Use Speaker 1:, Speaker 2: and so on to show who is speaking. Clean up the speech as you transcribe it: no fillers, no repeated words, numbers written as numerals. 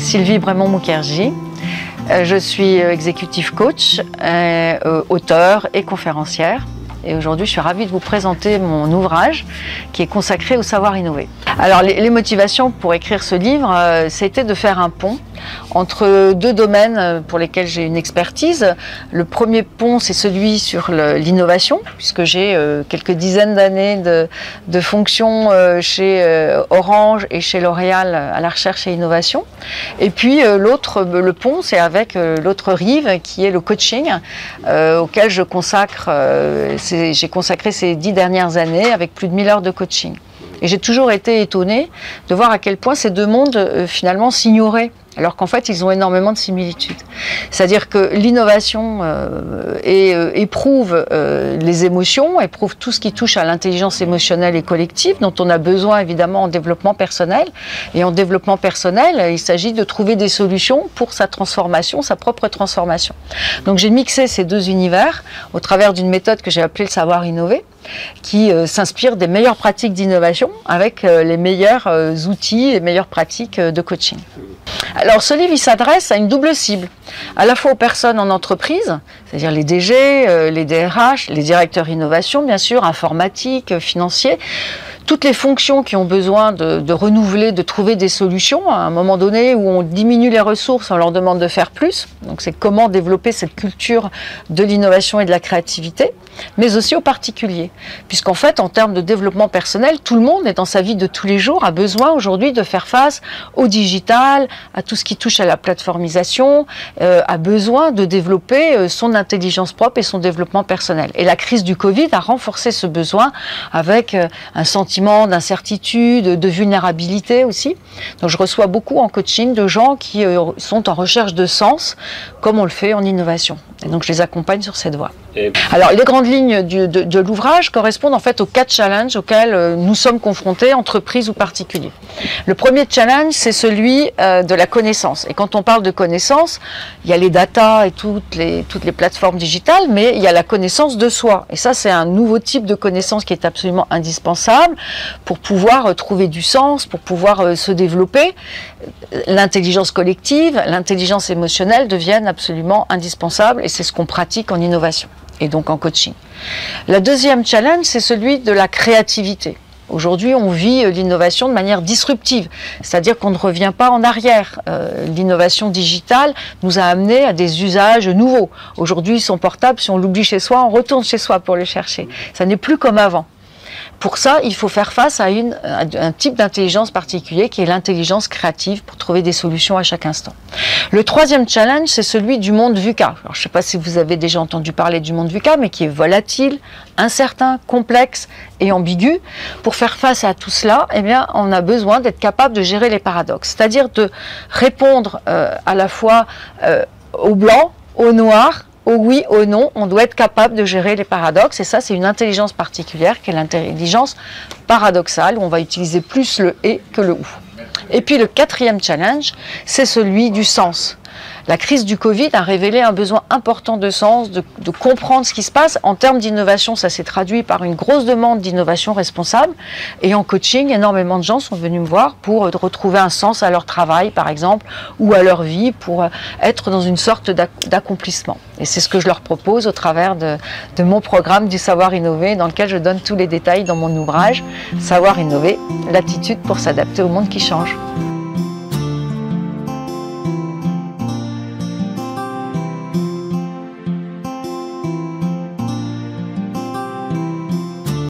Speaker 1: Sylvie Brémond-Mukherjee. Je suis executive coach, auteure et conférencière. Et aujourd'hui, je suis ravie de vous présenter mon ouvrage qui est consacré au savoir innover. Alors, les motivations pour écrire ce livre, c'était de faire un pont entre deux domaines pour lesquels j'ai une expertise. Le premier pont, c'est celui sur l'innovation, puisque j'ai quelques dizaines d'années de fonctions chez Orange et chez L'Oréal à la recherche et innovation. Et puis le pont, c'est avec l'autre rive, qui est le coaching, auquel je consacre, j'ai consacré ces 10 dernières années avec plus de 1000 heures de coaching. Et j'ai toujours été étonnée de voir à quel point ces deux mondes finalement s'ignoraient, alors qu'en fait ils ont énormément de similitudes. C'est-à-dire que l'innovation éprouve les émotions, éprouve tout ce qui touche à l'intelligence émotionnelle et collective, dont on a besoin évidemment en développement personnel. Et en développement personnel, il s'agit de trouver des solutions pour sa transformation, sa propre transformation. Donc j'ai mixé ces deux univers au travers d'une méthode que j'ai appelée le savoir innover, qui s'inspire des meilleures pratiques d'innovation avec les meilleurs outils et meilleures pratiques de coaching. Alors ce livre, il s'adresse à une double cible, à la fois aux personnes en entreprise, c'est-à-dire les DG, les DRH, les directeurs innovation, bien sûr, informatiques, financiers, toutes les fonctions qui ont besoin de renouveler, de trouver des solutions à un moment donné où on diminue les ressources, on leur demande de faire plus. Donc c'est comment développer cette culture de l'innovation et de la créativité, mais aussi aux particuliers. Puisqu'en fait, en termes de développement personnel, tout le monde, dans sa vie de tous les jours, a besoin aujourd'hui de faire face au digital, à tout ce qui touche à la plateformisation, a besoin de développer son intelligence propre et son développement personnel. Et la crise du Covid a renforcé ce besoin avec un sentiment d'incertitude, de vulnérabilité aussi. Donc je reçois beaucoup en coaching de gens qui sont en recherche de sens, comme on le fait en innovation. Et donc je les accompagne sur cette voie. Alors les grandes lignes de l'ouvrage correspondent en fait aux 4 challenges auxquels nous sommes confrontés, entreprises ou particuliers. Le premier challenge, c'est celui de la connaissance. Et quand on parle de connaissance, il y a les data et toutes les plateformes digitales, mais il y a la connaissance de soi. Et ça, c'est un nouveau type de connaissance qui est absolument indispensable pour pouvoir trouver du sens, pour pouvoir se développer. L'intelligence collective, l'intelligence émotionnelle deviennent absolument indispensables et c'est ce qu'on pratique en innovation et donc en coaching. Le deuxième challenge, c'est celui de la créativité. Aujourd'hui, on vit l'innovation de manière disruptive, c'est-à-dire qu'on ne revient pas en arrière. L'innovation digitale nous a amené à des usages nouveaux. Aujourd'hui, son portable, si on l'oublie chez soi, on retourne chez soi pour le chercher. Ça n'est plus comme avant. Pour ça, il faut faire face à un type d'intelligence particulier qui est l'intelligence créative pour trouver des solutions à chaque instant. Le troisième challenge, c'est celui du monde VUCA. Alors, je ne sais pas si vous avez déjà entendu parler du monde VUCA, mais qui est volatile, incertain, complexe et ambigu. Pour faire face à tout cela, eh bien, on a besoin d'être capable de gérer les paradoxes, c'est-à-dire de répondre à la fois au blanc, au noir, au oui, au non, on doit être capable de gérer les paradoxes et ça c'est une intelligence particulière qui est l'intelligence paradoxale où on va utiliser plus le et que le ou. Et puis le quatrième challenge, c'est celui du sens. La crise du Covid a révélé un besoin important de sens, de comprendre ce qui se passe. En termes d'innovation, ça s'est traduit par une grosse demande d'innovation responsable. Et en coaching, énormément de gens sont venus me voir pour retrouver un sens à leur travail, par exemple, ou à leur vie, pour être dans une sorte d'accomplissement. Et c'est ce que je leur propose au travers de mon programme du savoir innover, dans lequel je donne tous les détails dans mon ouvrage, Savoir innover, l'attitude pour s'adapter au monde qui change.